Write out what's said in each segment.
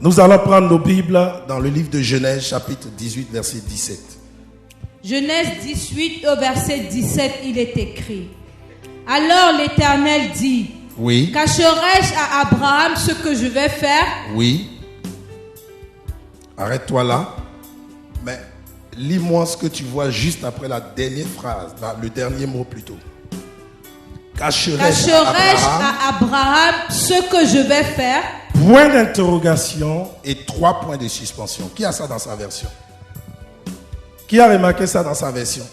Nous allons prendre nos Bibles dans le livre de Genèse, chapitre 18, verset 17. Genèse 18, au verset 17, il est écrit. Alors l'Éternel dit, Oui. Cacherai-je à Abraham ce que je vais faire? Oui. Arrête-toi là. Mais lis-moi ce que tu vois juste après la dernière phrase, le dernier mot plutôt. Cacherai-je à Abraham ce que je vais faire? Point d'interrogation et 3 points de suspension. Qui a ça dans sa version? Qui a remarqué ça dans sa version?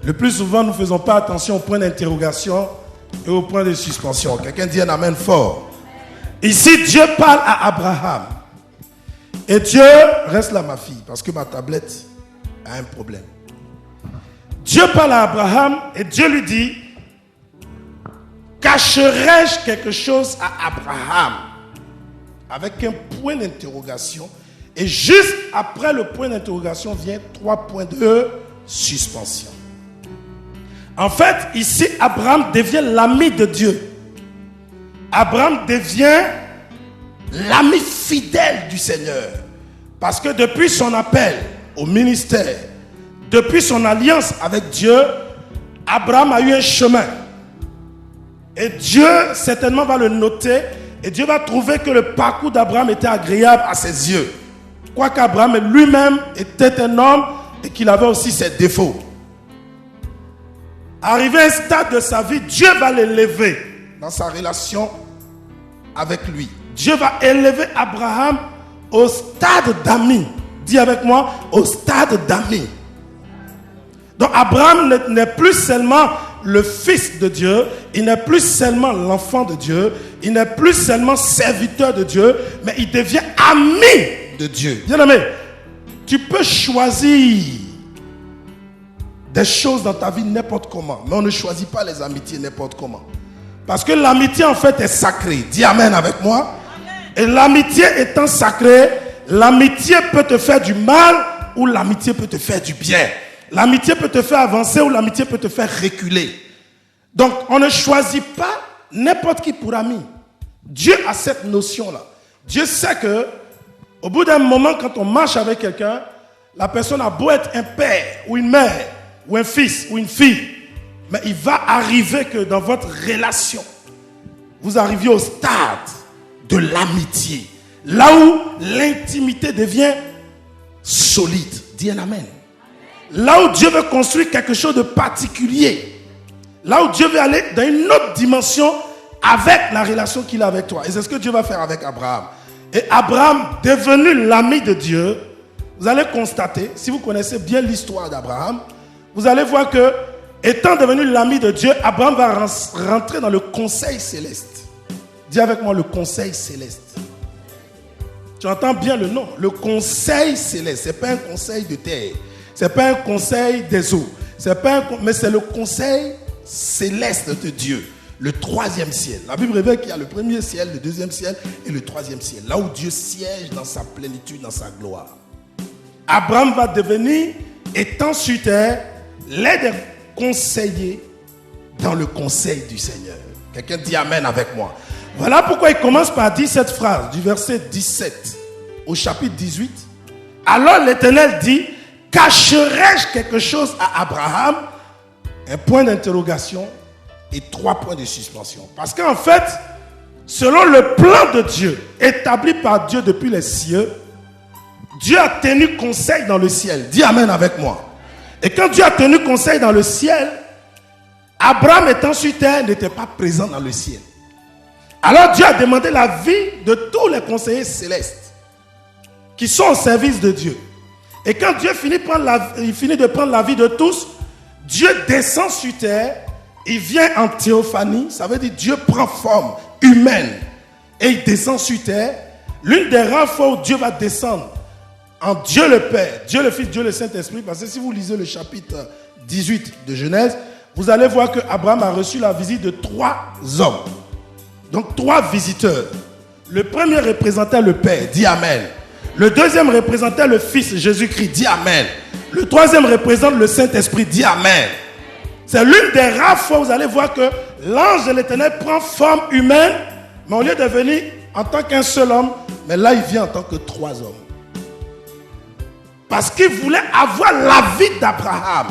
Le plus souvent, nous ne faisons pas attention au point d'interrogation et au point de suspension. Quelqu'un dit un amen fort. Ici, Dieu parle à Abraham. Et Dieu, reste là ma fille, parce que ma tablette a un problème. Dieu parle à Abraham et Dieu lui dit, cacherai-je quelque chose à Abraham? Avec un point d'interrogation. Et juste après le point d'interrogation vient 3 points de suspension. En fait, ici, Abraham devient l'ami de Dieu. Abraham devient l'ami fidèle du Seigneur. Parce que depuis son appel au ministère, depuis son alliance avec Dieu, Abraham a eu un chemin. Et Dieu certainement va le noter. Et Dieu va trouver que le parcours d'Abraham était agréable à ses yeux. Quoique Abraham lui-même était un homme et qu'il avait aussi ses défauts. Arrivé à un stade de sa vie, Dieu va l'élever dans sa relation avec lui. Dieu va élever Abraham au stade d'ami. Dis avec moi, au stade d'ami. Donc Abraham n'est plus seulement le fils de Dieu, il n'est plus seulement l'enfant de Dieu, il n'est plus seulement serviteur de Dieu, mais il devient ami de Dieu. Bien-aimé, tu peux choisir des choses dans ta vie n'importe comment, mais on ne choisit pas les amitiés n'importe comment. Parce que l'amitié en fait est sacrée. Dis amen avec moi. Et l'amitié étant sacrée, l'amitié peut te faire du mal ou l'amitié peut te faire du bien. L'amitié peut te faire avancer ou l'amitié peut te faire reculer. Donc, on ne choisit pas n'importe qui pour ami. Dieu a cette notion-là. Dieu sait que, au bout d'un moment, quand on marche avec quelqu'un, la personne a beau être un père ou une mère, ou un fils ou une fille, mais il va arriver que dans votre relation, vous arriviez au stade de l'amitié. Là où l'intimité devient solide. Dis un amen. Là où Dieu veut construire quelque chose de particulier. Là où Dieu veut aller dans une autre dimension avec la relation qu'il a avec toi. Et c'est ce que Dieu va faire avec Abraham. Et Abraham, devenu l'ami de Dieu, vous allez constater, si vous connaissez bien l'histoire d'Abraham, vous allez voir que, étant devenu l'ami de Dieu, Abraham va rentrer dans le conseil céleste. Dis avec moi le conseil céleste. Tu entends bien le nom. Le conseil céleste. Ce n'est pas un conseil de terre. Ce n'est pas un conseil des eaux. Mais c'est le conseil céleste de Dieu. Le 3e ciel. La Bible révèle qu'il y a le 1er ciel, le 2e ciel et le 3e ciel. Là où Dieu siège dans sa plénitude, dans sa gloire. Abraham va devenir, étant sur terre, l'un des conseillers dans le conseil du Seigneur. Quelqu'un dit amen avec moi. Voilà pourquoi il commence par dire cette phrase du verset 17 au chapitre 18. Alors l'Éternel dit, cacherai-je quelque chose à Abraham? Un point d'interrogation et 3 points de suspension. Parce qu'en fait, selon le plan de Dieu, établi par Dieu depuis les cieux, Dieu a tenu conseil dans le ciel. Dis amen avec moi. Et quand Dieu a tenu conseil dans le ciel, Abraham étant sur terre n'était pas présent dans le ciel. Alors Dieu a demandé l'avis de tous les conseillers célestes qui sont au service de Dieu. Et quand Dieu finit de prendre l'avis de tous, Dieu descend sur terre, il vient en théophanie, ça veut dire Dieu prend forme humaine et il descend sur terre. L'une des rares fois où Dieu va descendre en Dieu le Père, Dieu le Fils, Dieu le Saint-Esprit, parce que si vous lisez le chapitre 18 de Genèse, vous allez voir que Abraham a reçu la visite de 3 hommes. Donc 3 visiteurs. Le premier représentait le Père, dit Amen. Le deuxième représentait le Fils, Jésus-Christ, dit Amen. Le troisième représente le Saint-Esprit, dit Amen. C'est l'une des rares fois où vous allez voir que l'ange de l'Éternel prend forme humaine, mais au lieu de venir en tant qu'un seul homme, Mais là, il vient en tant que 3 hommes. Parce qu'il voulait avoir la vie d'Abraham.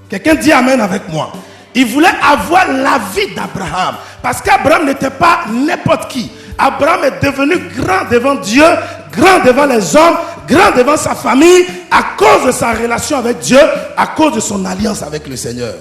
Quelqu'un dit amen avec moi. Il voulait avoir la vie d'Abraham. Parce qu'Abraham n'était pas n'importe qui. Abraham est devenu grand devant Dieu, grand devant les hommes, grand devant sa famille, à cause de sa relation avec Dieu, à cause de son alliance avec le Seigneur.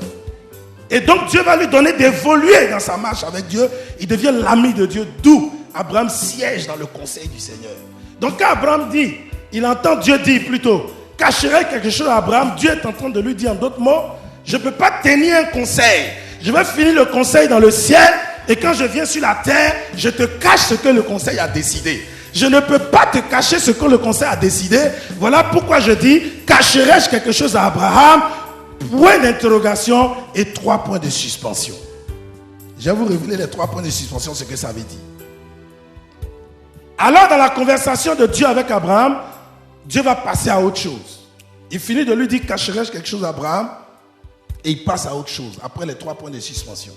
Et donc Dieu va lui donner d'évoluer dans sa marche avec Dieu. Il devient l'ami de Dieu, d'où Abraham siège dans le conseil du Seigneur. Donc quand Abraham dit, il entend Dieu dire plutôt, cacherait quelque chose à Abraham, Dieu est en train de lui dire en d'autres mots, je ne peux pas tenir un conseil. Je vais finir le conseil dans le ciel et quand je viens sur la terre, je te cache ce que le conseil a décidé. Je ne peux pas te cacher ce que le conseil a décidé. Voilà pourquoi je dis, cacherai-je quelque chose à Abraham? Point d'interrogation et 3 points de suspension. Je vais vous révéler les 3 points de suspension, ce que ça veut dire. Alors dans la conversation de Dieu avec Abraham, Dieu va passer à autre chose. Il finit de lui dire, cacherai-je quelque chose à Abraham? Et il passe à autre chose, après les 3 points de suspension.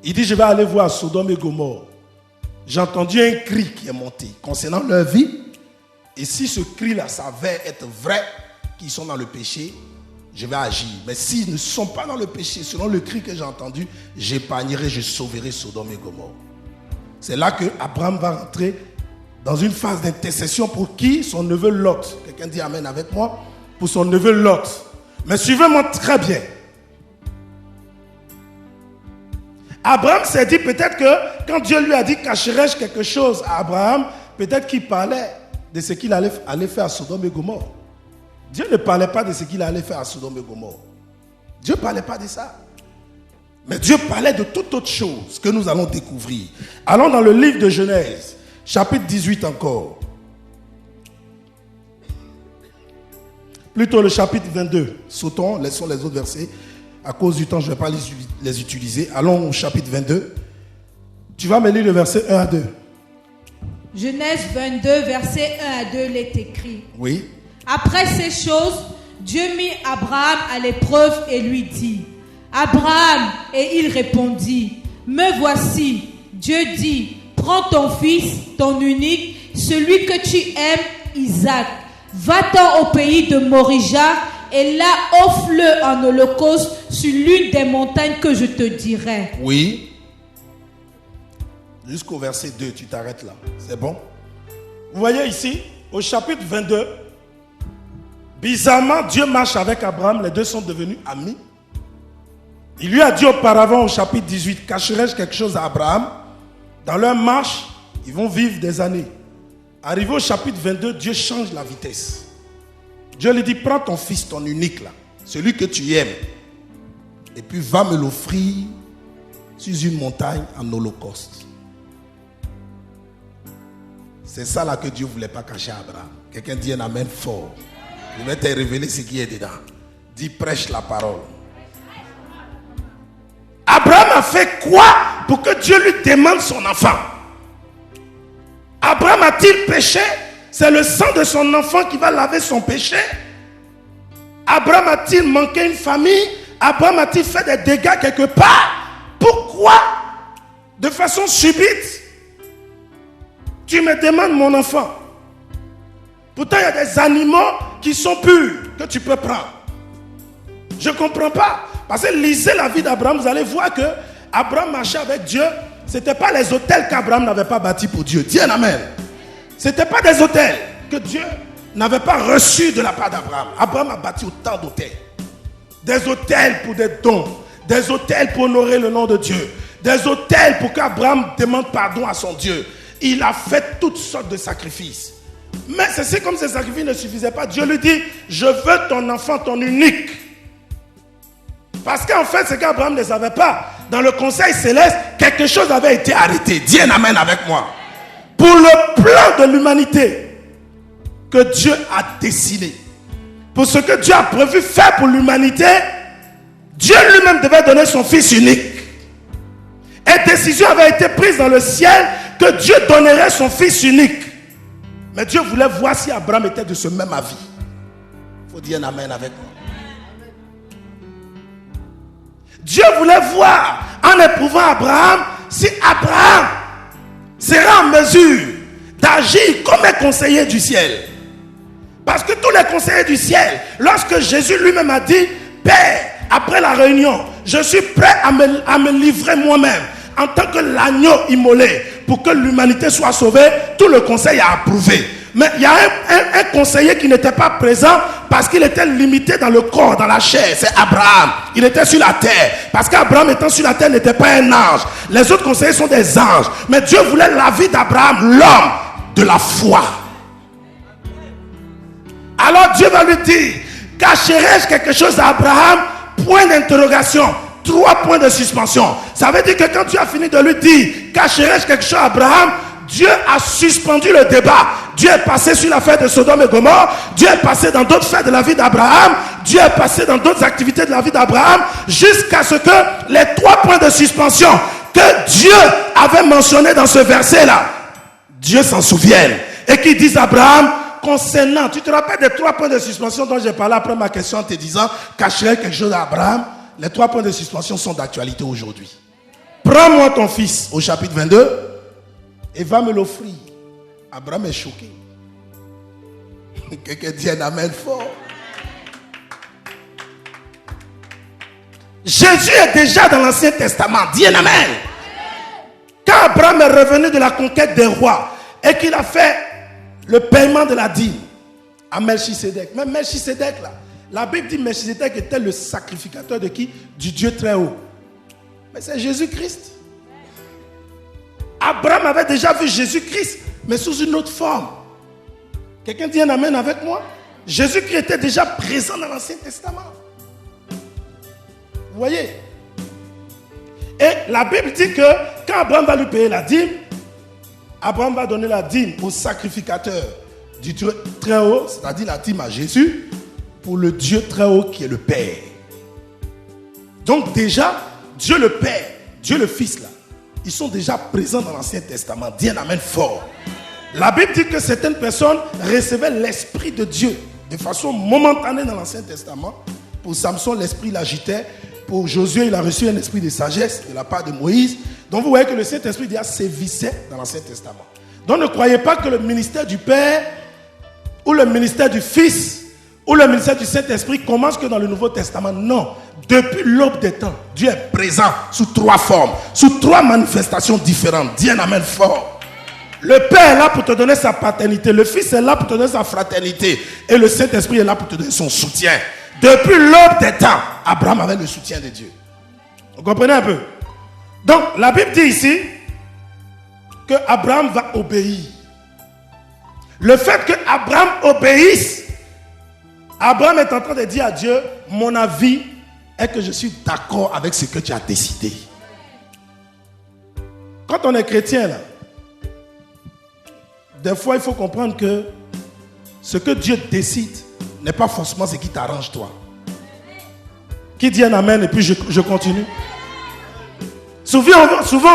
Il dit, je vais aller voir Sodome et Gomorrhe. J'ai entendu un cri qui est monté concernant leur vie. Et si ce cri-là s'avère être vrai, qu'ils sont dans le péché, je vais agir. Mais s'ils ne sont pas dans le péché, selon le cri que j'ai entendu, j'épargnerai, je sauverai Sodome et Gomorrhe. C'est là que Abraham va rentrer dans une phase d'intercession pour qui? Son neveu Lot. Quelqu'un dit amen avec moi? Pour son neveu Lot. Mais suivez-moi très bien. Abraham s'est dit peut-être que quand Dieu lui a dit cacherai-je quelque chose à Abraham, peut-être qu'il parlait de ce qu'il allait faire à Sodome et Gomorrhe. Dieu ne parlait pas de ce qu'il allait faire à Sodome et Gomorrhe. Dieu ne parlait pas de ça. Mais Dieu parlait de toute autre chose que nous allons découvrir. Allons dans le livre de Genèse, chapitre 18 encore. Plutôt le chapitre 22. Sautons, laissons les autres versets. À cause du temps, je ne vais pas les utiliser. Allons au chapitre 22. Tu vas me lire le verset 1 à 2. Genèse 22, verset 1 à 2, il est écrit. Oui. Après ces choses, Dieu mit Abraham à l'épreuve et lui dit, Abraham, et il répondit, me voici. Dieu dit, prends ton fils, ton unique, celui que tu aimes, Isaac. Va-t'en au pays de Morija et là offre-le en holocauste sur l'une des montagnes que je te dirai. Oui. Jusqu'au verset 2, tu t'arrêtes là. C'est bon? Vous voyez ici, au chapitre 22, bizarrement, Dieu marche avec Abraham. Les deux sont devenus amis. Il lui a dit auparavant au chapitre 18, cacherai-je quelque chose à Abraham? Dans leur marche, ils vont vivre des années. Arrivé au chapitre 22, Dieu change la vitesse. Dieu lui dit, prends ton fils, ton unique là, celui que tu aimes, et puis va me l'offrir sur une montagne en holocauste. C'est ça là que Dieu ne voulait pas cacher à Abraham. Quelqu'un dit un amen fort. Je vais te révéler ce qui est dedans. Dis, prêche la parole. Abraham a fait quoi pour que Dieu lui demande son enfant? Abraham a-t-il péché? C'est le sang de son enfant qui va laver son péché. Abraham a-t-il manqué une famille? Abraham a-t-il fait des dégâts quelque part? Pourquoi, de façon subite, tu me demandes mon enfant? Pourtant, il y a des animaux qui sont purs que tu peux prendre. Je ne comprends pas. Parce que lisez la vie d'Abraham, vous allez voir que Abraham marchait avec Dieu. Ce n'était pas les autels qu'Abraham n'avait pas bâtis pour Dieu. Dis un amen. Ce n'était pas des autels que Dieu n'avait pas reçus de la part d'Abraham. Abraham a bâti autant d'autels. Des autels pour des dons. Des autels pour honorer le nom de Dieu. Des autels pour qu'Abraham demande pardon à son Dieu. Il a fait toutes sortes de sacrifices. Mais c'est comme ces sacrifices ne suffisaient pas. Dieu lui dit, je veux ton enfant, ton unique. Parce qu'en fait, ce qu'Abraham ne savait pas, dans le conseil céleste, quelque chose avait été arrêté. Dis un amen avec moi. Pour le plan de l'humanité que Dieu a dessiné, pour ce que Dieu a prévu faire pour l'humanité, Dieu lui-même devait donner son fils unique. Et décision avait été prise dans le ciel que Dieu donnerait son fils unique. Mais Dieu voulait voir si Abraham était de ce même avis. Il faut dire un amen avec moi. Dieu voulait voir, en éprouvant Abraham, si Abraham sera en mesure agir comme un conseiller du ciel. Parce que tous les conseillers du ciel, lorsque Jésus lui-même a dit, Père, après la réunion, je suis prêt à me livrer moi-même en tant que l'agneau immolé pour que l'humanité soit sauvée, tout le conseil a approuvé. Mais il y a un conseiller qui n'était pas présent parce qu'il était limité dans le corps, dans la chair. C'est Abraham. Il était sur la terre. Parce qu'Abraham étant sur la terre n'était pas un ange. Les autres conseillers sont des anges. Mais Dieu voulait la vie d'Abraham, l'homme de la foi. Alors Dieu va lui dire, cacherai-je quelque chose à Abraham? Point d'interrogation. 3 points de suspension. Ça veut dire que quand tu as fini de lui dire, cacherai-je quelque chose à Abraham? Dieu a suspendu le débat. Dieu est passé sur l'affaire de Sodome et Gomorrhe. Dieu est passé dans d'autres faits de la vie d'Abraham. Dieu est passé dans d'autres activités de la vie d'Abraham. Jusqu'à ce que les 3 points de suspension que Dieu avait mentionnés dans ce verset-là, Dieu s'en souvienne. Et qui disent à Abraham, concernant, tu te rappelles des 3 points de suspension dont j'ai parlé après ma question en te disant, cacherai quelque chose à Abraham? Les 3 points de suspension sont d'actualité aujourd'hui. Prends-moi ton fils, au chapitre 22, et va me l'offrir. Abraham est choqué. Quelqu'un dit un amen fort. Jésus est déjà dans l'Ancien Testament. Dis un amen. Quand Abraham est revenu de la conquête des rois et qu'il a fait le paiement de la dîme à Melchisédek. Même Melchisédek là, la Bible dit Melchisédek était le sacrificateur de qui? Du Dieu très haut. Mais c'est Jésus-Christ. Abraham avait déjà vu Jésus-Christ, mais sous une autre forme. Quelqu'un dit un amen avec moi? Jésus-Christ était déjà présent dans l'Ancien Testament. Vous voyez? Et la Bible dit que quand Abraham va lui payer la dîme, Abraham va donner la dîme au sacrificateur du Dieu très haut, c'est-à-dire la dîme à Jésus, pour le Dieu très haut qui est le Père. Donc déjà, Dieu le Père, Dieu le Fils là, ils sont déjà présents dans l'Ancien Testament. Dis un amen fort. La Bible dit que certaines personnes recevaient l'Esprit de Dieu de façon momentanée dans l'Ancien Testament. Pour Samson, l'Esprit l'agitait. Pour Josué, il a reçu un esprit de sagesse de la part de Moïse. Donc vous voyez que le Saint-Esprit déjà sévissait dans l'Ancien Testament. Donc ne croyez pas que le ministère du Père ou le ministère du Fils ou le ministère du Saint-Esprit commence que dans le Nouveau Testament. Non. Depuis l'aube des temps, Dieu est présent sous 3 formes, sous 3 manifestations différentes. Dis un amen fort. Le Père est là pour te donner sa paternité. Le Fils est là pour te donner sa fraternité. Et le Saint-Esprit est là pour te donner son soutien. Depuis l'aube des temps, Abraham avait le soutien de Dieu. Vous comprenez un peu? Donc, la Bible dit ici que Abraham va obéir. Le fait que Abraham obéisse, Abraham est en train de dire à Dieu, mon avis est que je suis d'accord avec ce que tu as décidé. Quand on est chrétien, là, des fois, il faut comprendre que ce que Dieu décide n'est pas forcément ce qui t'arrange toi. Qui dit un amen et puis je continue. Souvent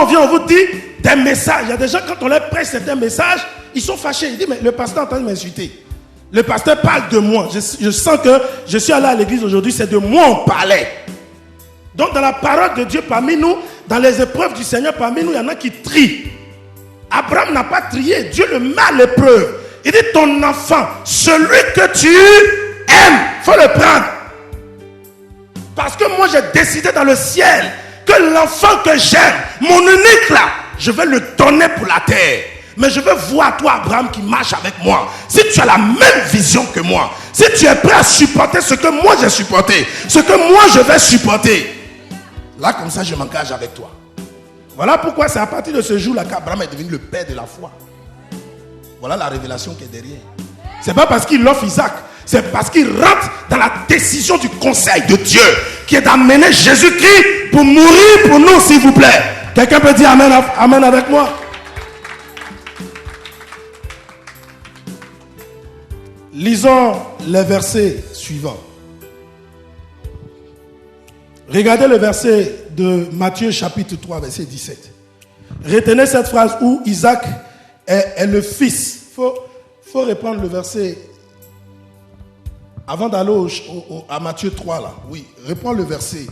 on vient, on vous dit des messages. Il y a des gens, quand on leur prêche certains messages, ils sont fâchés. Ils disent, mais le pasteur est en train de m'insulter. Le pasteur parle de moi. Je sens que je suis allé à l'église aujourd'hui, c'est de moi on parlait. Donc dans la parole de Dieu parmi nous, dans les épreuves du Seigneur parmi nous, il y en a qui trient. Abraham n'a pas trié. Dieu le met à l'épreuve. Il dit, ton enfant, celui que tu aimes, il faut le prendre. Parce que moi j'ai décidé dans le ciel que l'enfant que j'aime, mon unique là, je vais le donner pour la terre. Mais je veux voir toi Abraham qui marche avec moi. Si tu as la même vision que moi, si tu es prêt à supporter ce que moi j'ai supporté, ce que moi je vais supporter, là comme ça je m'engage avec toi. Voilà pourquoi c'est à partir de ce jour-là qu'Abraham est devenu le père de la foi. Voilà la révélation qui est derrière. C'est pas parce qu'il offre Isaac, c'est parce qu'il rentre dans la décision du conseil de Dieu qui est d'amener Jésus-Christ pour mourir pour nous, s'il vous plaît. Quelqu'un peut dire amen, amen avec moi? Lisons les versets suivants. Regardez le verset de Matthieu chapitre 3 verset 17. Retenez cette phrase où Isaac est le fils. Il faut reprendre le verset avant d'aller à Matthieu 3 là. Oui, reprends le verset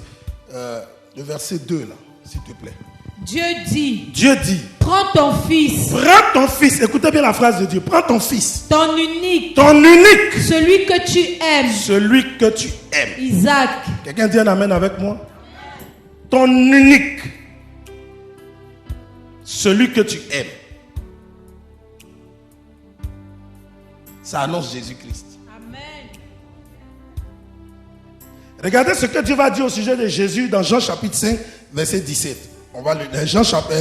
2 là, s'il te plaît. Dieu dit. Dieu dit. Prends ton fils. Prends ton fils. Écoutez bien la phrase de Dieu. Prends ton fils. Ton unique. Ton unique. Celui que tu aimes. Celui que tu aimes. Isaac. Quelqu'un dit un amen avec moi? Ton unique. Celui que tu aimes. Ça annonce Jésus-Christ. Amen. Regardez ce que Dieu va dire au sujet de Jésus dans Jean chapitre 5, verset 17. On va lire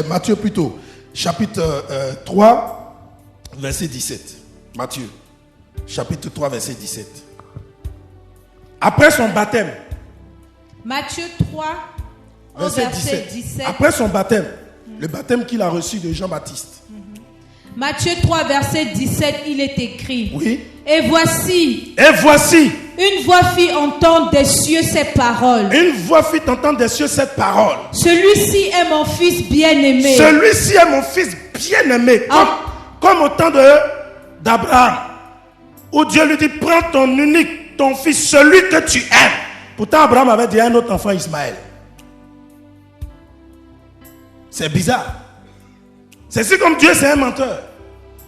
Matthieu plutôt, chapitre 3, verset 17. Matthieu, chapitre 3, verset 17. Après son baptême. Matthieu 3, verset 17. Après son baptême, le baptême qu'il a reçu de Jean-Baptiste. Matthieu 3, verset 17, il est écrit. Oui. Et voici. Une voix fit entendre des cieux cette parole. Une voix fit entendre des cieux cette parole. Celui-ci est mon fils bien-aimé. Celui-ci est mon fils bien-aimé. Comme au temps d'Abraham. Où Dieu lui dit, prends ton unique, ton fils, celui que tu aimes. Pourtant Abraham avait dit à un autre enfant, Ismaël. C'est bizarre. C'est si comme Dieu c'est un menteur.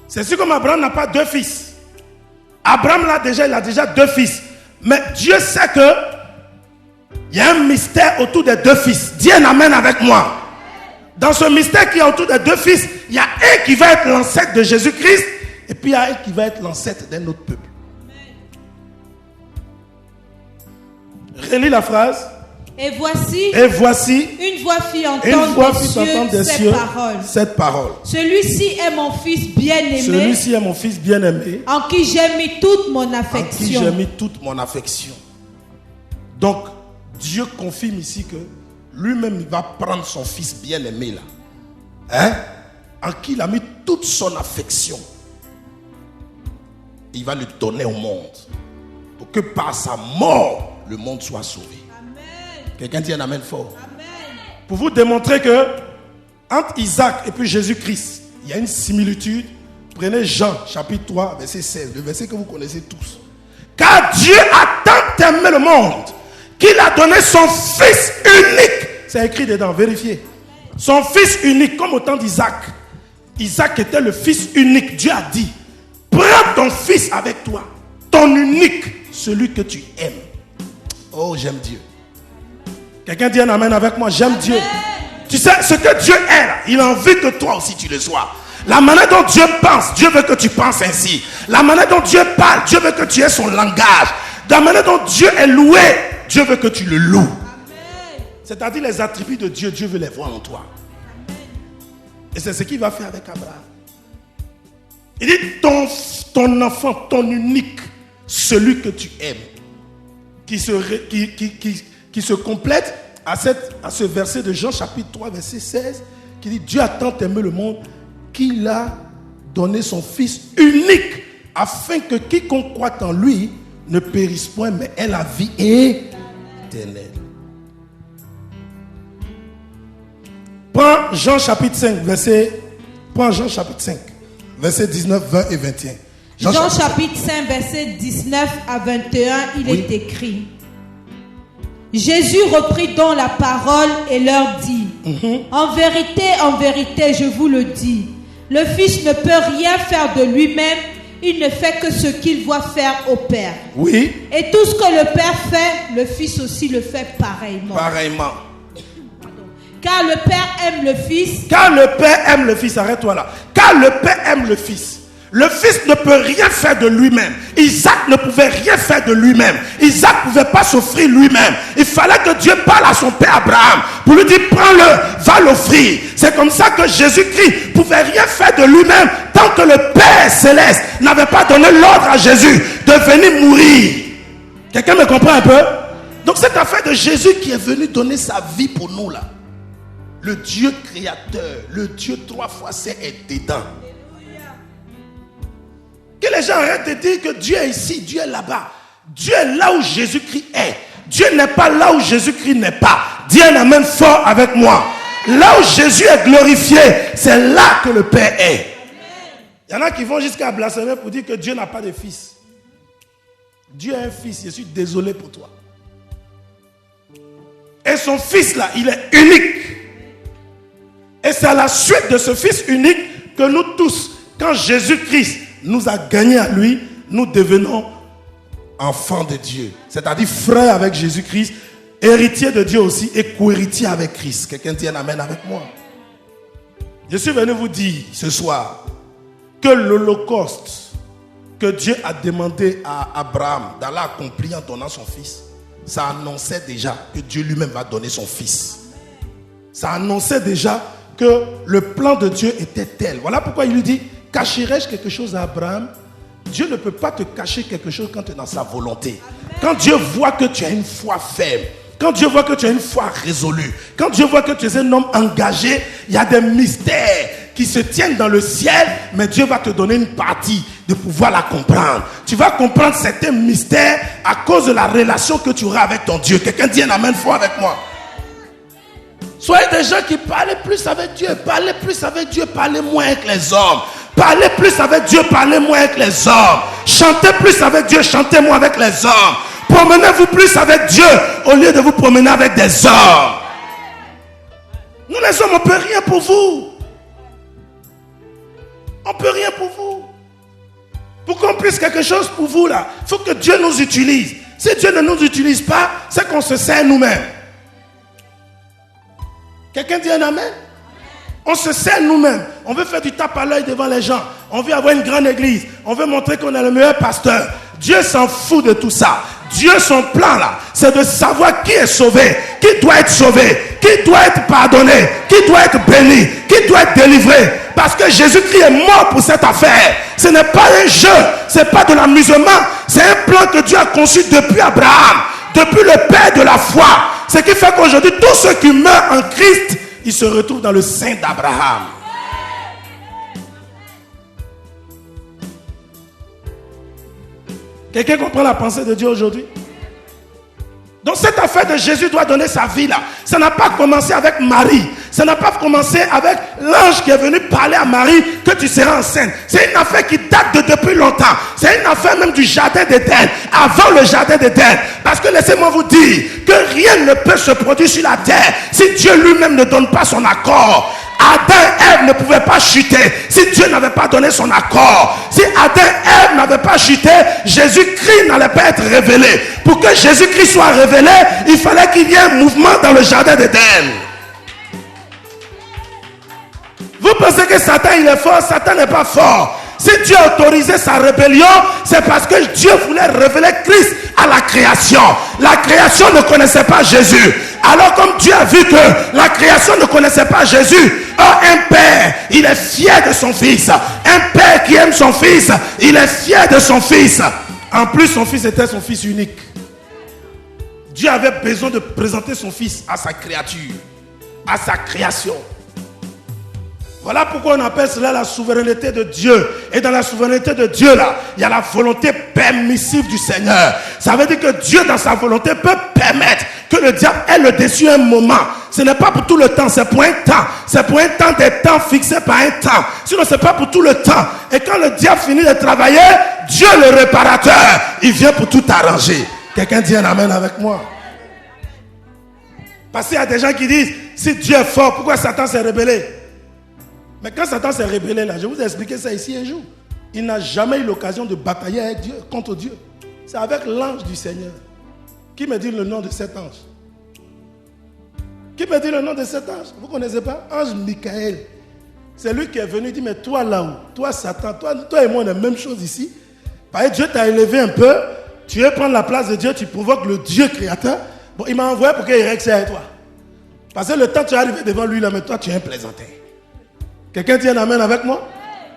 C'est si comme Abraham n'a pas deux fils. Abraham il a déjà deux fils. Mais Dieu sait que il y a un mystère autour des deux fils. Dis un amen avec moi. Dans ce mystère qui est autour des deux fils, il y a un qui va être l'ancêtre de Jésus-Christ. Et puis il y a un qui va être l'ancêtre d'un autre peuple. Relis la phrase. Et voici, une voix fit entendre des cieux cette parole. Celui-ci est mon fils bien-aimé. En qui j'ai mis toute mon affection. Donc, Dieu confirme ici que lui-même il va prendre son fils bien-aimé là. En qui il a mis toute son affection. Il va le donner au monde. Pour que par sa mort, le monde soit sauvé. Quelqu'un dit un amen fort. Amen. Pour vous démontrer que entre Isaac et puis Jésus-Christ, il y a une similitude. Prenez Jean chapitre 3, verset 16, le verset que vous connaissez tous. Car Dieu a tant aimé le monde qu'il a donné son fils unique. C'est écrit dedans, vérifiez. Son fils unique, comme au temps d'Isaac. Isaac était le fils unique. Dieu a dit, prends ton fils avec toi, ton unique, celui que tu aimes. Oh, j'aime Dieu. Quelqu'un dit un amen avec moi, j'aime Dieu. Tu sais, ce que Dieu est là, il a envie que toi aussi tu le sois. La manière dont Dieu pense, Dieu veut que tu penses ainsi. La manière dont Dieu parle, Dieu veut que tu aies son langage. La manière dont Dieu est loué, Dieu veut que tu le loues. C'est-à-dire les attributs de Dieu, Dieu veut les voir en toi. Et c'est ce qu'il va faire avec Abraham. Il dit, ton enfant, ton unique, celui que tu aimes, qui se complète à ce verset de Jean chapitre 3 verset 16 qui dit Dieu a tant aimé le monde qu'il a donné son fils unique afin que quiconque croit en lui ne périsse point mais ait la vie éternelle. Prends Jean chapitre 5 verset 19, 20 et 21. Jean chapitre 5 verset 19 à 21, il est écrit. Jésus reprit donc la parole et leur dit, en vérité, je vous le dis, le Fils ne peut rien faire de lui-même, il ne fait que ce qu'il voit faire au Père. Oui. Et tout ce que le Père fait, le Fils aussi le fait pareillement. Car le Père aime le Fils. Arrête-toi là. Car le Père aime le Fils. Le Fils ne peut rien faire de lui-même. Isaac ne pouvait rien faire de lui-même. Isaac ne pouvait pas s'offrir lui-même. Il fallait que Dieu parle à son père Abraham pour lui dire prends-le, va l'offrir. C'est comme ça que Jésus-Christ ne pouvait rien faire de lui-même tant que le Père Céleste n'avait pas donné l'ordre à Jésus de venir mourir. Quelqu'un me comprend un peu? Donc cette affaire de Jésus qui est venu donner sa vie pour nous là. Le Dieu créateur, le Dieu 3 fois saint est dedans. Que les gens arrêtent de dire que Dieu est ici, Dieu est là-bas. Dieu est là où Jésus-Christ est. Dieu n'est pas là où Jésus-Christ n'est pas. Dis un amen fort avec moi. Là où Jésus est glorifié, c'est là que le Père est. Il y en a qui vont jusqu'à blasphémer pour dire que Dieu n'a pas de fils. Dieu a un fils, je suis désolé pour toi. Et son fils là, il est unique. Et c'est à la suite de ce Fils unique que nous tous, quand Jésus-Christ nous a gagnés à lui, nous devenons enfants de Dieu. C'est-à-dire frères avec Jésus-Christ, héritiers de Dieu aussi et co-héritiers avec Christ. Quelqu'un dit un amen avec moi. Je suis venu vous dire ce soir que l'Holocauste que Dieu a demandé à Abraham d'aller accomplir en donnant son fils, ça annonçait déjà que Dieu lui-même va donner son fils. Ça annonçait déjà que le plan de Dieu était tel. Voilà pourquoi il lui dit, cacherai-je quelque chose à Abraham? Dieu ne peut pas te cacher quelque chose quand tu es dans sa volonté. Quand Dieu voit que tu as une foi ferme, quand Dieu voit que tu as une foi résolue, quand Dieu voit que tu es un homme engagé, il y a des mystères qui se tiennent dans le ciel, mais Dieu va te donner une partie de pouvoir la comprendre. Tu vas comprendre certains mystères à cause de la relation que tu auras avec ton Dieu. Quelqu'un dit un amen fort avec moi. Soyez des gens qui parlent plus avec Dieu, parlez plus avec Dieu, parlez moins avec les hommes. Parlez plus avec Dieu, parlez moins avec les hommes. Chantez plus avec Dieu, chantez moins avec les hommes. Promenez-vous plus avec Dieu au lieu de vous promener avec des hommes. Nous les hommes, on ne peut rien pour vous. On ne peut rien pour vous. Pour qu'on puisse quelque chose pour vous là, il faut que Dieu nous utilise. Si Dieu ne nous utilise pas, c'est qu'on se sert nous-mêmes. Quelqu'un dit un amen? On se sert nous-mêmes. On veut faire du tape à l'œil devant les gens. On veut avoir une grande église. On veut montrer qu'on est le meilleur pasteur. Dieu s'en fout de tout ça. Dieu, son plan là, c'est de savoir qui est sauvé, qui doit être sauvé, qui doit être pardonné, qui doit être béni, qui doit être délivré. Parce que Jésus-Christ est mort pour cette affaire. Ce n'est pas un jeu, ce n'est pas de l'amusement. C'est un plan que Dieu a conçu depuis Abraham, depuis le père de la foi. Ce qui fait qu'aujourd'hui, tous ceux qui meurent en Christ, ils se retrouvent dans le sein d'Abraham. Quelqu'un comprend la pensée de Dieu aujourd'hui? Donc cette affaire de Jésus doit donner sa vie là. Ça n'a pas commencé avec Marie. Ça n'a pas commencé avec l'ange qui est venu parler à Marie que tu seras enceinte. C'est une affaire qui date de depuis longtemps. C'est une affaire même du jardin d'Éden. Avant le jardin d'Éden. Parce que laissez-moi vous dire que rien ne peut se produire sur la terre si Dieu lui-même ne donne pas son accord. Adam et Ève ne pouvaient pas chuter si Dieu n'avait pas donné son accord. Si Adam et Ève n'avaient pas chuté, Jésus-Christ n'allait pas être révélé. Pour que Jésus-Christ soit révélé, il fallait qu'il y ait un mouvement dans le jardin d'Éden. Vous pensez que Satan il est fort? Satan n'est pas fort. Si Dieu a autorisé sa rébellion, c'est parce que Dieu voulait révéler Christ à la création. La création ne connaissait pas Jésus. Alors comme Dieu a vu que la création ne connaissait pas Jésus, un père, il est fier de son fils. Un père qui aime son fils, il est fier de son fils. En plus, son fils était son fils unique. Dieu avait besoin de présenter son fils à sa créature, à sa création. Voilà pourquoi on appelle cela la souveraineté de Dieu. Et dans la souveraineté de Dieu là, il y a la volonté permissive du Seigneur. Ça veut dire que Dieu dans sa volonté peut permettre que le diable ait le dessus un moment. Ce n'est pas pour tout le temps, c'est pour un temps. C'est pour un temps, des temps fixés par un temps. Sinon ce n'est pas pour tout le temps. Et quand le diable finit de travailler, Dieu le réparateur, il vient pour tout arranger. Quelqu'un dit un amen avec moi? Parce qu'il y a des gens qui disent, si Dieu est fort, pourquoi Satan s'est rébellé? Mais quand Satan s'est rébellé là, je vous ai expliqué ça ici un jour. Il n'a jamais eu l'occasion de batailler avec Dieu, contre Dieu. C'est avec l'ange du Seigneur. Qui me dit le nom de cet ange? Qui me dit le nom de cet ange? Vous ne connaissez pas? Ange Michael. C'est lui qui est venu dire, mais toi là-haut, toi Satan, toi et moi on est la même chose ici. Parce que Dieu t'a élevé un peu, tu veux prendre la place de Dieu, tu provoques le Dieu créateur. Bon, il m'a envoyé pour qu'il règle ça avec toi. Parce que le temps tu es arrivé devant lui là, mais toi tu es un plaisantin. Quelqu'un dit un amen avec moi?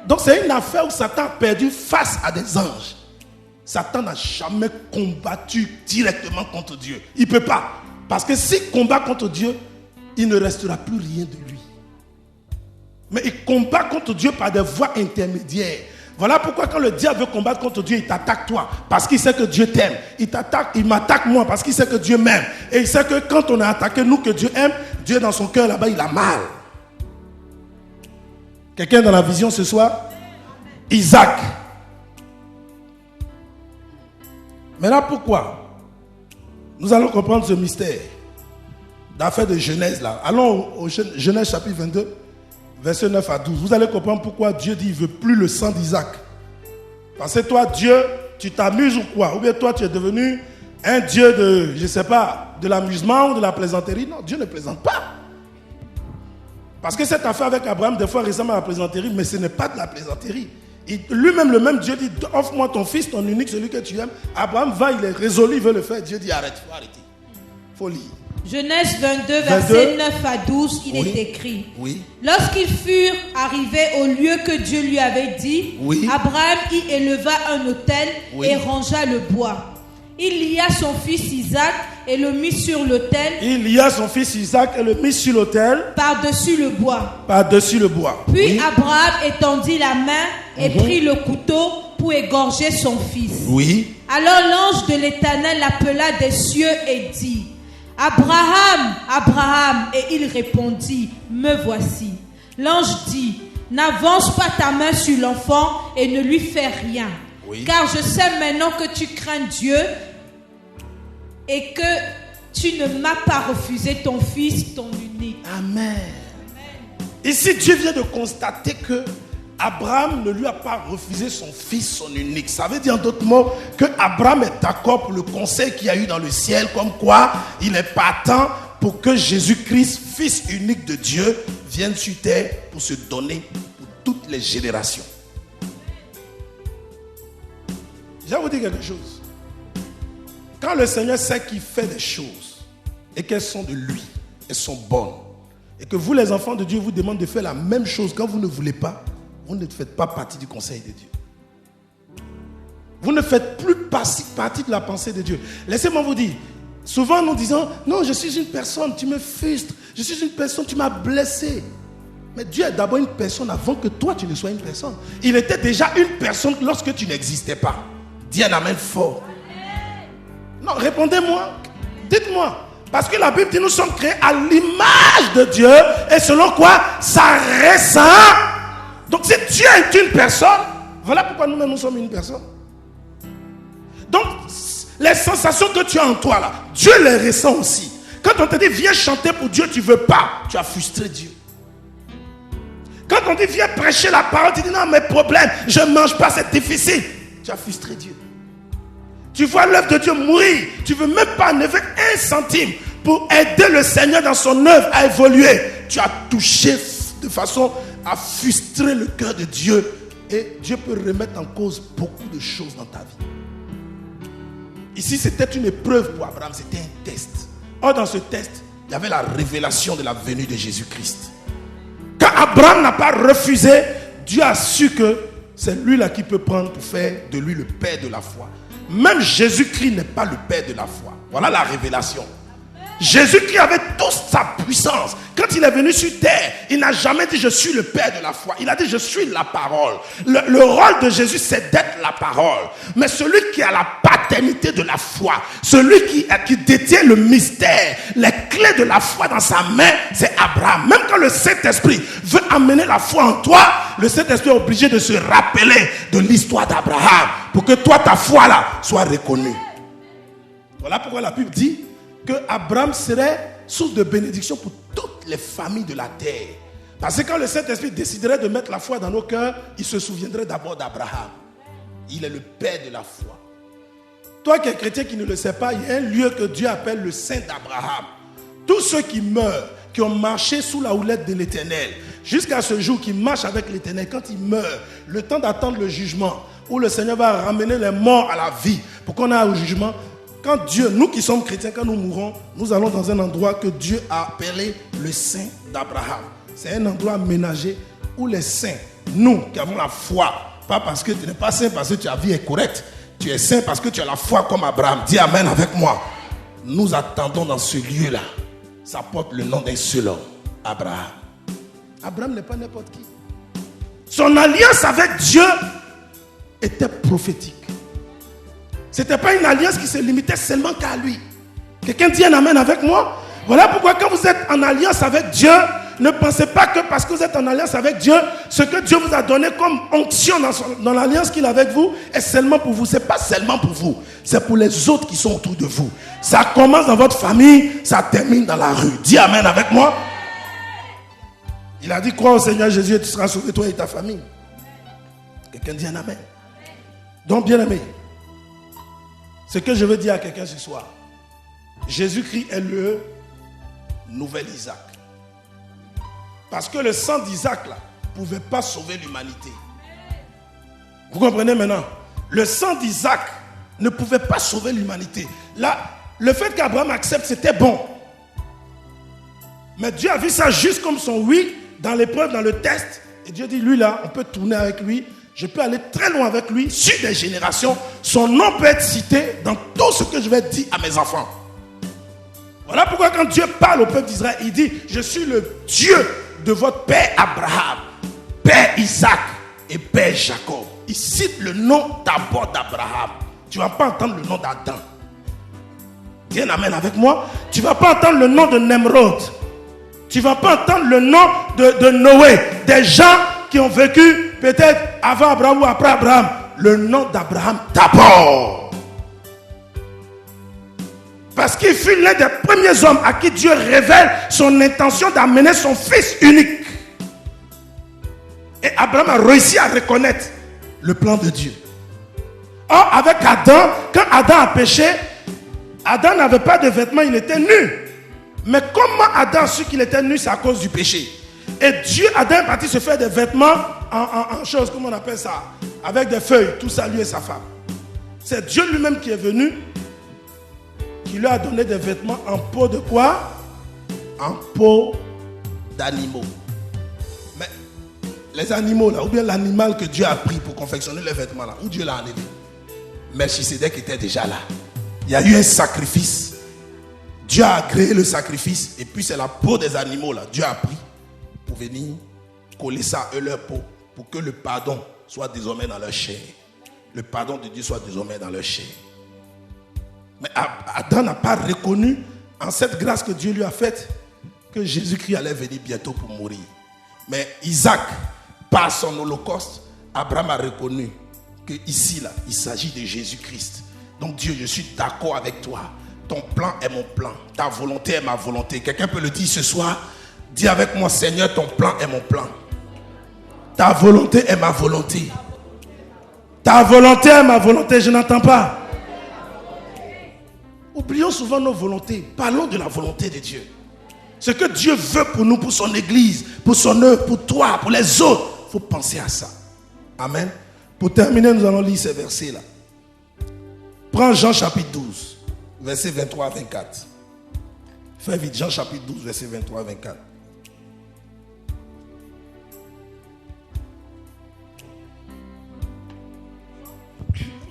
Donc c'est une affaire où Satan a perdu face à des anges. Satan n'a jamais combattu directement contre Dieu. Il ne peut pas. Parce que s'il combat contre Dieu, il ne restera plus rien de lui. Mais il combat contre Dieu par des voies intermédiaires. Voilà pourquoi quand le diable veut combattre contre Dieu, il t'attaque toi. Parce qu'il sait que Dieu t'aime. Il m'attaque moi parce qu'il sait que Dieu m'aime. Et il sait que quand on a attaqué nous, que Dieu aime, Dieu dans son cœur là-bas, il a mal. Quelqu'un dans la vision ce soir? Isaac. Maintenant pourquoi? Nous allons comprendre ce mystère d'affaire de Genèse là. Allons au Genèse chapitre 22. Verset 9 à 12. Vous allez comprendre pourquoi Dieu dit qu'il ne veut plus le sang d'Isaac. Parce que toi, Dieu, tu t'amuses ou quoi? Ou bien toi, tu es devenu un Dieu de, je ne sais pas, de l'amusement ou de la plaisanterie. Non, Dieu ne plaisante pas. Parce que cette affaire avec Abraham, des fois, ressemble à la plaisanterie, mais ce n'est pas de la plaisanterie. Lui-même, le même Dieu dit, offre-moi ton fils, ton unique, celui que tu aimes. Abraham va, il est résolu, il veut le faire. Dieu dit, arrête, il faut arrêter. Il faut lire. Genèse 22, versets 9 à 12, il est écrit. Oui. Lorsqu'ils furent arrivés au lieu que Dieu lui avait dit, Abraham y éleva un autel et rangea le bois. Il lia son fils Isaac et le mit sur l'autel. Il lia son fils Isaac et le mit sur l'autel. Par-dessus le bois. Par-dessus le bois. Puis Abraham étendit la main et prit le couteau pour égorger son fils. Oui. Alors l'ange de l'Éternel l'appela des cieux et dit, Abraham, Abraham, et il répondit, me voici. L'ange dit, n'avance pas ta main sur l'enfant et ne lui fais rien. Car je sais maintenant que tu crains Dieu et que tu ne m'as pas refusé ton fils, ton unique. Amen. Ici, Dieu vient de constater que Abraham ne lui a pas refusé son fils, son unique. Ça veut dire en d'autres mots que Abraham est d'accord pour le conseil qu'il y a eu dans le ciel, comme quoi il est partant pour que Jésus-Christ, fils unique de Dieu, vienne sur terre pour se donner pour toutes les générations. Je vais vous dire quelque chose. Quand le Seigneur sait qu'il fait des choses et qu'elles sont de lui, elles sont bonnes, et que vous les enfants de Dieu vous demandent de faire la même chose quand vous ne voulez pas, vous ne faites pas partie du conseil de Dieu. Vous ne faites plus partie de la pensée de Dieu. Laissez-moi vous dire, souvent nous disons, non, je suis une personne, tu me frustres, je suis une personne, tu m'as blessé. Mais Dieu est d'abord une personne avant que toi tu ne sois une personne. Il était déjà une personne lorsque tu n'existais pas. Dis un amen fort. Non, répondez-moi. Dites-moi. Parce que la Bible dit nous sommes créés à l'image de Dieu. Et selon quoi? Ça ressent. Donc si Dieu est une personne, voilà pourquoi nous-mêmes nous sommes une personne. Donc les sensations que tu as en toi là, Dieu les ressent aussi. Quand on te dit viens chanter pour Dieu, tu ne veux pas. Tu as frustré Dieu. Quand on dit viens prêcher la parole, tu dis non, mes problèmes, je ne mange pas, c'est difficile. Tu as frustré Dieu. Tu vois l'œuvre de Dieu mourir. Tu ne veux même pas enlever un centime pour aider le Seigneur dans son œuvre à évoluer. Tu as touché de façon à frustrer le cœur de Dieu. Et Dieu peut remettre en cause beaucoup de choses dans ta vie. Ici, c'était une épreuve pour Abraham. C'était un test. Or, dans ce test, il y avait la révélation de la venue de Jésus-Christ. Quand Abraham n'a pas refusé, Dieu a su que c'est lui-là qui peut prendre pour faire de lui le père de la foi. Même Jésus-Christ n'est pas le père de la foi. Voilà la révélation. Jésus-Christ avait toute sa puissance. Quand il est venu sur terre, il n'a jamais dit je suis le père de la foi. Il a dit je suis la parole. Le rôle de Jésus, c'est d'être la parole. Mais celui qui a la paternité de la foi, celui qui détient le mystère, les clés de la foi dans sa main, c'est Abraham. Même quand le Saint-Esprit veut amener la foi en toi, le Saint-Esprit est obligé de se rappeler de l'histoire d'Abraham pour que toi, ta foi là, soit reconnue. Voilà pourquoi la Bible dit que Abraham serait source de bénédiction pour toutes les familles de la terre. Parce que quand le Saint-Esprit déciderait de mettre la foi dans nos cœurs, il se souviendrait d'abord d'Abraham. Il est le père de la foi. Toi qui es chrétien qui ne le sais pas, il y a un lieu que Dieu appelle le Saint d'Abraham. Tous ceux qui meurent, qui ont marché sous la houlette de l'Éternel, jusqu'à ce jour qui marchent avec l'Éternel, quand ils meurent, le temps d'attendre le jugement, où le Seigneur va ramener les morts à la vie, pour qu'on ait au jugement. Quand Dieu, nous qui sommes chrétiens, quand nous mourrons, nous allons dans un endroit que Dieu a appelé le Saint d'Abraham. C'est un endroit aménagé où les saints, nous qui avons la foi, pas parce que tu n'es pas saint parce que ta vie est correcte, tu es saint parce que tu as la foi comme Abraham. Dis amen avec moi. Nous attendons dans ce lieu-là. Ça porte le nom d'un seul homme, Abraham. Abraham n'est pas n'importe qui. Son alliance avec Dieu était prophétique. Ce n'était pas une alliance qui se limitait seulement qu'à lui. Quelqu'un dit un amen avec moi? Voilà pourquoi quand vous êtes en alliance avec Dieu, ne pensez pas que parce que vous êtes en alliance avec Dieu, ce que Dieu vous a donné comme onction dans l'alliance qu'il a avec vous est seulement pour vous. Ce n'est pas seulement pour vous. C'est pour les autres qui sont autour de vous. Ça commence dans votre famille, ça termine dans la rue. Dis amen avec moi. Il a dit, crois au Seigneur Jésus et tu seras sauvé, toi et ta famille. Quelqu'un dit un amen. Donc, bien aimé, ce que je veux dire à quelqu'un ce soir, Jésus-Christ est le nouvel Isaac. Parce que le sang d'Isaac là ne pouvait pas sauver l'humanité. Vous comprenez maintenant? Le sang d'Isaac ne pouvait pas sauver l'humanité. Là, le fait qu'Abraham accepte, c'était bon. Mais Dieu a vu ça juste comme son oui dans l'épreuve, dans le test. Et Dieu dit, lui là, on peut tourner avec lui. Je peux aller très loin avec lui, sur des générations. Son nom peut être cité dans tout ce que je vais dire à mes enfants. Voilà pourquoi quand Dieu parle au peuple d'Israël, il dit, je suis le Dieu de votre père Abraham, père Isaac et père Jacob. Il cite le nom d'abord d'Abraham. Tu ne vas pas entendre le nom d'Adam. Viens, amène avec moi. Tu ne vas pas entendre le nom de Nemrod. Tu ne vas pas entendre le nom de Noé. Des gens qui ont vécu peut-être avant Abraham ou après Abraham. Le nom d'Abraham d'abord. Parce qu'il fut l'un des premiers hommes à qui Dieu révèle son intention d'amener son fils unique. Et Abraham a réussi à reconnaître le plan de Dieu. Or, avec Adam, quand Adam a péché, Adam n'avait pas de vêtements, il était nu. Mais comment Adam a su qu'il était nu, c'est à cause du péché. Et Dieu, Adam est parti se faire des vêtements en choses, comment on appelle ça? Avec des feuilles, tout ça, lui et sa femme. C'est Dieu lui-même qui est venu, qui lui a donné des vêtements en peau de quoi? En peau d'animaux. Mais les animaux là, ou bien l'animal que Dieu a pris pour confectionner les vêtements là, où Dieu l'a enlevé. Melchisédek était déjà là. Il y a eu un sacrifice. Dieu a créé le sacrifice et puis c'est la peau des animaux là. Dieu a pris pour venir coller ça à leur peau pour que le pardon soit désormais dans leur chair. Le pardon de Dieu soit désormais dans leur chair. Mais Adam n'a pas reconnu en cette grâce que Dieu lui a faite que Jésus-Christ allait venir bientôt pour mourir. Mais Isaac, par son holocauste, Abraham a reconnu que ici là, il s'agit de Jésus-Christ. Donc Dieu, je suis d'accord avec toi. Ton plan est mon plan. Ta volonté est ma volonté. Quelqu'un peut le dire ce soir. Dis avec moi, Seigneur, ton plan est mon plan. Ta volonté est ma volonté. Ta volonté est ma volonté. Je n'entends pas. Oublions souvent nos volontés. Parlons de la volonté de Dieu. Ce que Dieu veut pour nous, pour son église, pour son œuvre, pour toi, pour les autres. Il faut penser à ça. Amen. Pour terminer, nous allons lire ces versets-là. Prends Jean chapitre 12, versets 23 à 24. Fais vite, Jean chapitre 12, versets 23 à 24.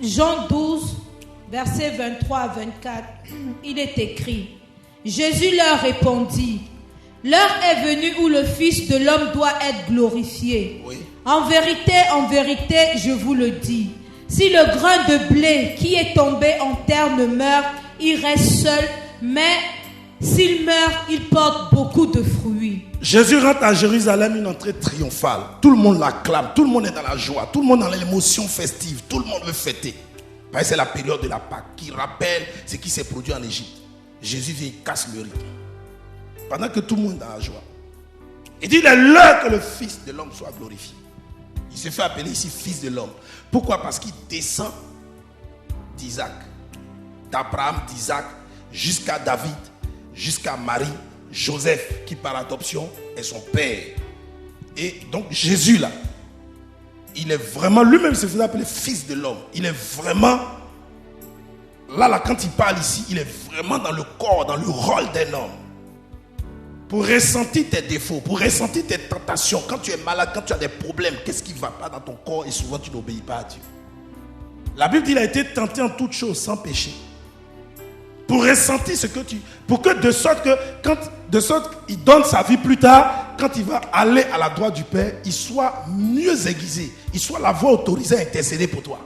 Jean 12, versets 23 à 24. Il est écrit, Jésus leur répondit, l'heure est venue où le Fils de l'homme doit être glorifié. Oui. En vérité, je vous le dis, si le grain de blé qui est tombé en terre ne meurt, il reste seul, mais s'il meurt, il porte beaucoup de fruits. Jésus rentre à Jérusalem, une entrée triomphale. Tout le monde l'acclame, tout le monde est dans la joie, tout le monde est dans l'émotion festive, tout le monde veut fêter. Parce que c'est la période de la Pâque qui rappelle ce qui s'est produit en Égypte. Jésus vient, il casse le rythme. Pendant que tout le monde est dans la joie. Il dit, il est l'heure que le Fils de l'homme soit glorifié. Il se fait appeler ici Fils de l'homme. Pourquoi? Parce qu'il descend d'Isaac, d'Abraham, d'Isaac, jusqu'à David, jusqu'à Marie, Joseph, qui par adoption est son père. Et donc Jésus là, il est vraiment, lui-même se faisait appeler Fils de l'homme. Il est vraiment, là, quand il parle ici, il est vraiment dans le corps, dans le rôle d'un homme. Pour ressentir tes défauts, pour ressentir tes tentations. Quand tu es malade, quand tu as des problèmes, qu'est-ce qui ne va pas dans ton corps et souvent tu n'obéis pas à Dieu. La Bible dit qu'il a été tenté en toutes choses sans péché. Pour ressentir ce que tu... Pour que de sorte qu'il donne sa vie plus tard, quand il va aller à la droite du Père, il soit mieux aiguisé. Il soit la voix autorisée à intercéder pour toi.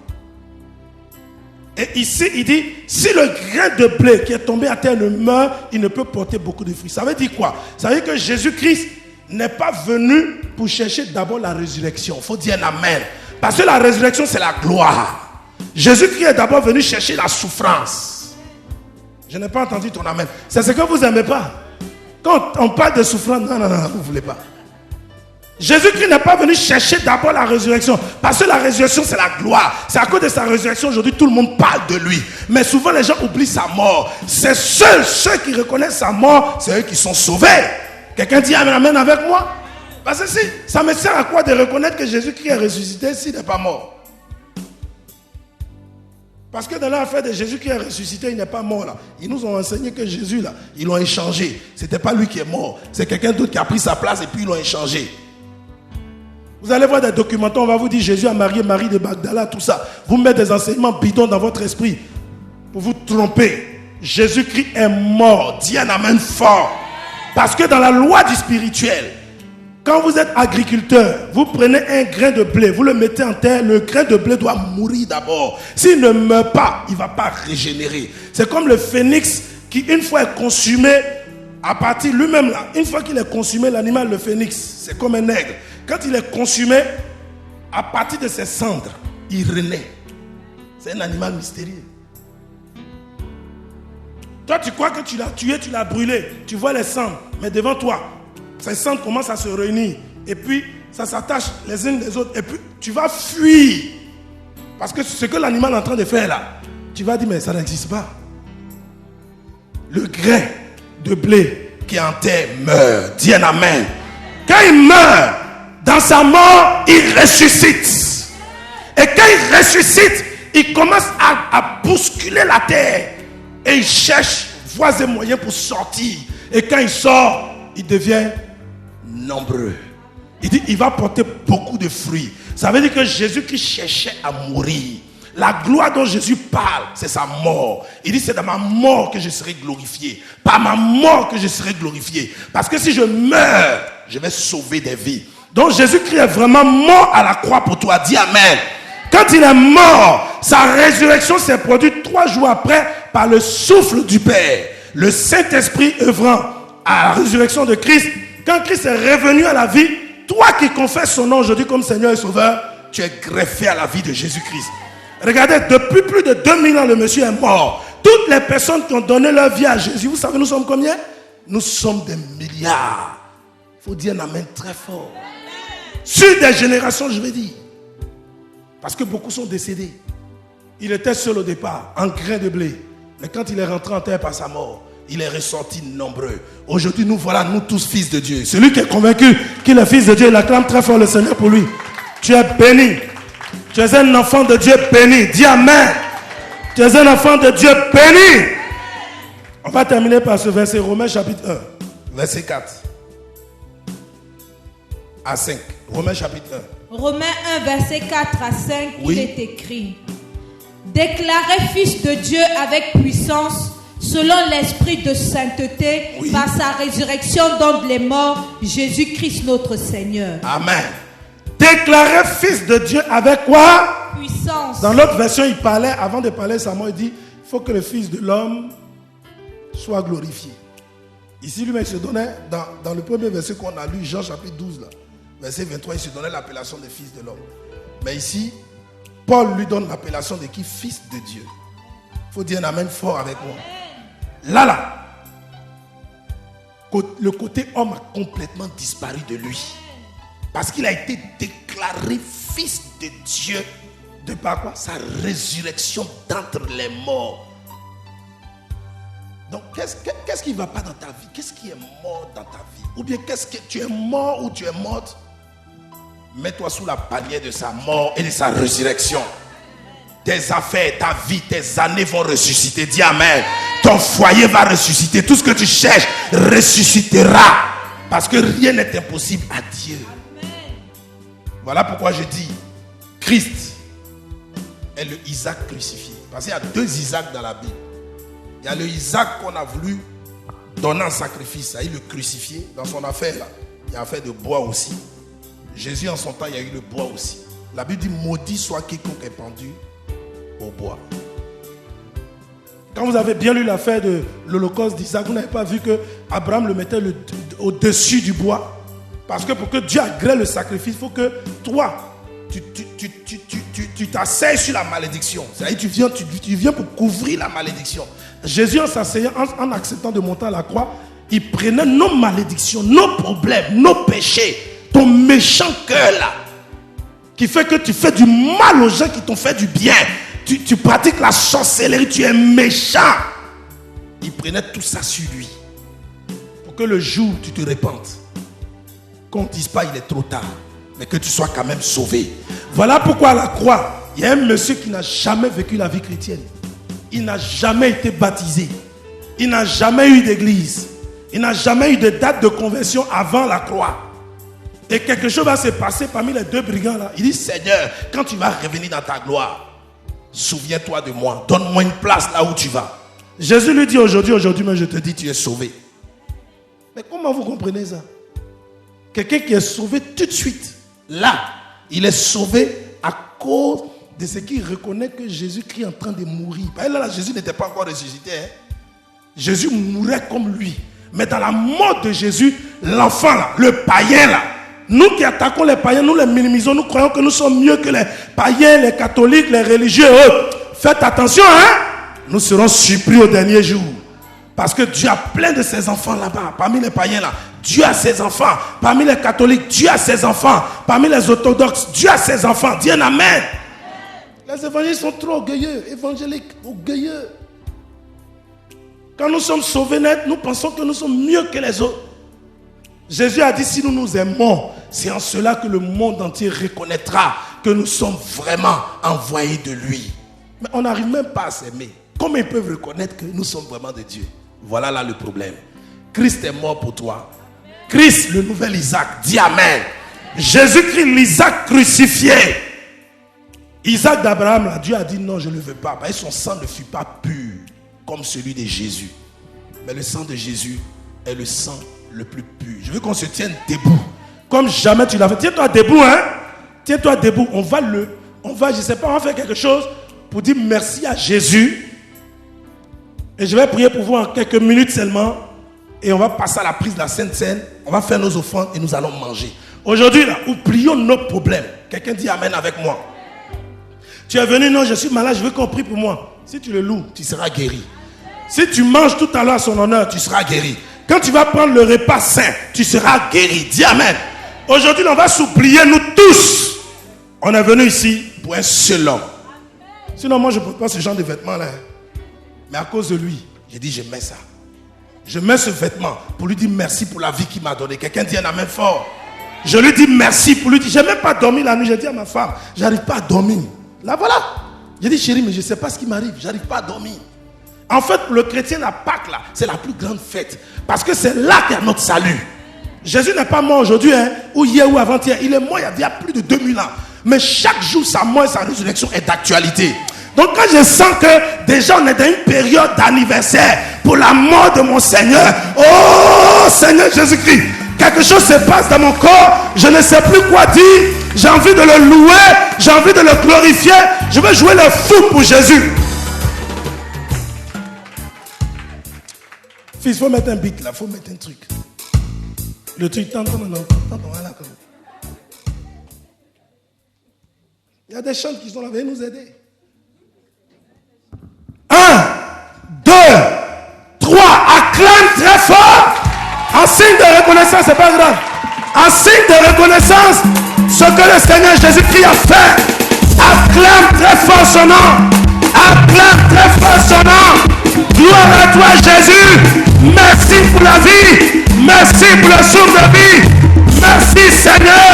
Et ici, il dit, si le grain de blé qui est tombé à terre ne meurt, il ne peut porter beaucoup de fruits. Ça veut dire quoi? Ça veut dire que Jésus-Christ n'est pas venu pour chercher d'abord la résurrection. Il faut dire un amen. Parce que la résurrection, c'est la gloire. Jésus-Christ est d'abord venu chercher la souffrance. Je n'ai pas entendu ton amen. C'est ce que vous n'aimez pas. Quand on parle de souffrance, non, vous ne voulez pas. Jésus-Christ n'est pas venu chercher d'abord la résurrection. Parce que la résurrection, c'est la gloire. C'est à cause de sa résurrection, aujourd'hui, tout le monde parle de lui. Mais souvent, les gens oublient sa mort. C'est ceux qui reconnaissent sa mort, c'est eux qui sont sauvés. Quelqu'un dit amen, amen avec moi? Parce que si, ça me sert à quoi de reconnaître que Jésus-Christ est ressuscité s'il n'est pas mort? Parce que dans l'affaire de Jésus qui est ressuscité, il n'est pas mort là. Ils nous ont enseigné que Jésus là, ils l'ont échangé. Ce n'était pas lui qui est mort. C'est quelqu'un d'autre qui a pris sa place et puis ils l'ont échangé. Vous allez voir des documentaires, on va vous dire Jésus a marié Marie de Magdala, tout ça. Vous mettez des enseignements bidons dans votre esprit pour vous tromper. Jésus-Christ est mort. Dis un amen fort. Parce que dans la loi du spirituel, quand vous êtes agriculteur, vous prenez un grain de blé, vous le mettez en terre, le grain de blé doit mourir d'abord. S'il ne meurt pas, il ne va pas régénérer. C'est comme le phénix qui, une fois est consumé, à partir lui-même là, une fois qu'il est consumé, l'animal, le phénix, c'est comme un aigle. Quand il est consumé, à partir de ses cendres, il renaît. C'est un animal mystérieux. Toi, tu crois que tu l'as tué, tu l'as brûlé. Tu vois les cendres, mais devant toi, ces cendres commencent à se réunir. Et puis, ça s'attache les unes les autres. Et puis, tu vas fuir. Parce que ce que l'animal est en train de faire là, tu vas dire, mais ça n'existe pas. Le grain de blé qui est en terre meurt. Dis un amen. Quand il meurt, dans sa mort, il ressuscite. Et quand il ressuscite, il commence à bousculer la terre. Et il cherche voies et moyens pour sortir. Et quand il sort, il devient nombreux. Il dit, il va porter beaucoup de fruits. Ça veut dire que Jésus qui cherchait à mourir, la gloire dont Jésus parle, c'est sa mort. Il dit, c'est dans ma mort que je serai glorifié. Par ma mort que je serai glorifié. Parce que si je meurs, je vais sauver des vies. Donc Jésus-Christ est vraiment mort à la croix pour toi. Dis amen. Quand il est mort, sa résurrection s'est produite 3 jours après par le souffle du Père. Le Saint-Esprit œuvrant à la résurrection de Christ. Quand Christ est revenu à la vie, toi qui confesses son nom aujourd'hui comme Seigneur et Sauveur, tu es greffé à la vie de Jésus-Christ. Regardez, depuis plus de 2000 ans, le monsieur est mort. Toutes les personnes qui ont donné leur vie à Jésus, vous savez, nous sommes combien? Nous sommes des milliards. Il faut dire un amen très fort. Sur des générations, je vais dire. Parce que beaucoup sont décédés. Il était seul au départ, un grain de blé. Mais quand il est rentré en terre par sa mort, il est ressorti nombreux. Aujourd'hui, nous voilà, nous tous fils de Dieu. Celui qui est convaincu qu'il est fils de Dieu, il acclame très fort le Seigneur pour lui. Tu es béni. Tu es un enfant de Dieu béni. Dis amen. Tu es un enfant de Dieu béni. On va terminer par ce verset, Romains chapitre 1, verset 4 à 5. Romains chapitre 1. Romains 1, verset 4 à 5, oui. Il est écrit: déclaré fils de Dieu avec puissance, selon l'esprit de sainteté, oui. Par sa résurrection d'entre les morts, Jésus-Christ notre Seigneur. Amen. Déclaré fils de Dieu avec quoi? Puissance. Dans l'autre version, il parlait, avant de parler sa mort, il dit, il faut que le fils de l'homme soit glorifié. Ici, lui-même, il se donnait, dans le premier verset qu'on a lu, Jean chapitre 12, là, verset 23, il se donnait l'appellation de fils de l'homme. Mais ici, Paul lui donne l'appellation de qui? Fils de Dieu. Il faut dire un amen fort avec moi. Là, le côté homme a complètement disparu de lui. Parce qu'il a été déclaré fils de Dieu. De par quoi? Sa résurrection d'entre les morts. Donc, qu'est-ce qui ne va pas dans ta vie? Qu'est-ce qui est mort dans ta vie? Ou bien qu'est-ce que tu es mort ou tu es morte? Mets-toi sous la bannière de sa mort et de sa résurrection. Tes affaires, ta vie, tes années vont ressusciter. Dis amen. Ton foyer va ressusciter. Tout ce que tu cherches ressuscitera. Parce que rien n'est impossible à Dieu. Voilà pourquoi je dis, Christ est le Isaac crucifié. Parce qu'il y a 2 Isaacs dans la Bible. Il y a le Isaac qu'on a voulu donner en sacrifice. Ça, il le crucifié. Dans son affaire, là, il y a affaire de bois aussi. Jésus en son temps, il y a eu le bois aussi. La Bible dit, maudit soit quiconque est pendu au bois. Quand vous avez bien lu l'affaire de l'Holocauste d'Isaac, vous n'avez pas vu que Abraham le mettait au-dessus du bois. Parce que pour que Dieu agrée le sacrifice, il faut que toi, tu t'asseyes sur la malédiction. C'est-à-dire tu viens pour couvrir la malédiction. Jésus, en s'asseyant, en acceptant de monter à la croix, il prenait nos malédictions, nos problèmes, nos péchés. ton méchant cœur là, qui fait que tu fais du mal aux gens qui t'ont fait du bien. Tu pratiques la sorcellerie, tu es méchant. Il prenait tout ça sur lui. Pour que le jour où tu te répandes, qu'on ne dise pas il est trop tard, mais que tu sois quand même sauvé. Voilà pourquoi à la croix, il y a un monsieur qui n'a jamais vécu la vie chrétienne. Il n'a jamais été baptisé. Il n'a jamais eu d'église. Il n'a jamais eu de date de conversion avant la croix. Et quelque chose va se passer parmi les deux brigands là. Il dit, Seigneur, quand tu vas revenir dans ta gloire, souviens-toi de moi. Donne-moi une place là où tu vas. Jésus lui dit aujourd'hui, mais je te dis, tu es sauvé. Mais comment vous comprenez ça? Quelqu'un qui est sauvé tout de suite. Là, il est sauvé à cause de ce qu'il reconnaît que Jésus-Christ est en train de mourir. Là, Jésus n'était pas encore ressuscité. Jésus mourait comme lui. Mais dans la mort de Jésus, l'enfant là, le païen là, nous qui attaquons les païens, nous les minimisons, nous croyons que nous sommes mieux que les païens, les catholiques, les religieux. Faites attention, nous serons surpris au dernier jour. Parce que Dieu a plein de ses enfants là-bas, parmi les païens là. Dieu a ses enfants. Parmi les catholiques, Dieu a ses enfants. Parmi les orthodoxes, Dieu a ses enfants. Dis un amen. Les évangélistes sont trop orgueilleux. Évangéliques, orgueilleux. Quand nous sommes sauvés net, nous pensons que nous sommes mieux que les autres. Jésus a dit, si nous nous aimons, c'est en cela que le monde entier reconnaîtra que nous sommes vraiment envoyés de lui. Mais on n'arrive même pas à s'aimer. Comment ils peuvent reconnaître que nous sommes vraiment de Dieu? Voilà là le problème. Christ est mort pour toi. Christ, le nouvel Isaac, dis amen. Jésus-Christ, l'Isaac crucifié. Isaac d'Abraham, là, Dieu a dit non, je ne le veux pas. Son sang ne fut pas pur comme celui de Jésus. Mais le sang de Jésus est le sang le plus pur. Je veux qu'on se tienne debout. Comme jamais tu l'as fait. Tiens-toi debout, Tiens-toi debout. On va, je ne sais pas, on va faire quelque chose pour dire merci à Jésus. Et je vais prier pour vous en quelques minutes seulement. Et on va passer à la prise de la Sainte Seine. On va faire nos offrandes et nous allons manger. Aujourd'hui, là, oublions nos problèmes. Quelqu'un dit amen avec moi. Tu es venu, non, je suis malade, je veux qu'on prie pour moi. Si tu le loues, tu seras guéri. Si tu manges tout à l'heure à son honneur, tu seras guéri. Quand tu vas prendre le repas saint, tu seras guéri. Dis amen. Aujourd'hui, on va s'oublier, nous tous. On est venu ici pour un seul homme. Sinon, moi, je ne porte pas ce genre de vêtements-là. Mais à cause de lui, j'ai dit, je mets ça. Je mets ce vêtement pour lui dire merci pour la vie qu'il m'a donnée. Quelqu'un dit un amen fort. Je lui dis merci pour lui dire, je n'ai même pas dormi la nuit. J'ai dit à ma femme, j'arrive pas à dormir. Là, voilà. J'ai dit, chérie, mais je ne sais pas ce qui m'arrive. J'arrive pas à dormir. En fait, pour le chrétien, la Pâque, là, c'est la plus grande fête. Parce que c'est là qu'il y a notre salut. Jésus n'est pas mort aujourd'hui, ou hier ou avant-hier. Il est mort il y a plus de 2000 ans. Mais chaque jour, sa mort et sa résurrection est d'actualité. Donc quand je sens que déjà on est dans une période d'anniversaire pour la mort de mon Seigneur, oh Seigneur Jésus-Christ, quelque chose se passe dans mon corps, je ne sais plus quoi dire, j'ai envie de le louer, j'ai envie de le glorifier, je veux jouer le foot pour Jésus. Fils, il faut mettre un beat là, il faut mettre un truc. Le truc, voilà, comme. Il y a des chants qui sont là, venez nous aider. 1, 2, 3, acclame très fort. En signe de reconnaissance, c'est pas grave. En signe de reconnaissance, ce que le Seigneur Jésus-Christ a fait. Acclame très fort son nom. Acclame très fort son nom. Gloire à toi Jésus. Merci pour la vie. Merci pour le souffle de vie. Merci Seigneur.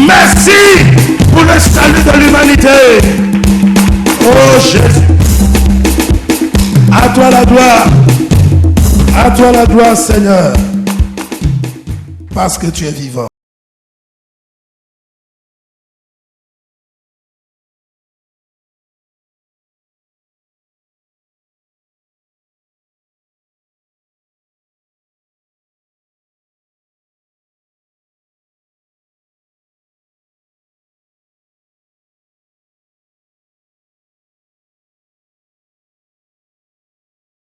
Merci pour le salut de l'humanité. Oh Jésus. À toi la gloire. À toi la gloire, Seigneur. Parce que tu es vivant.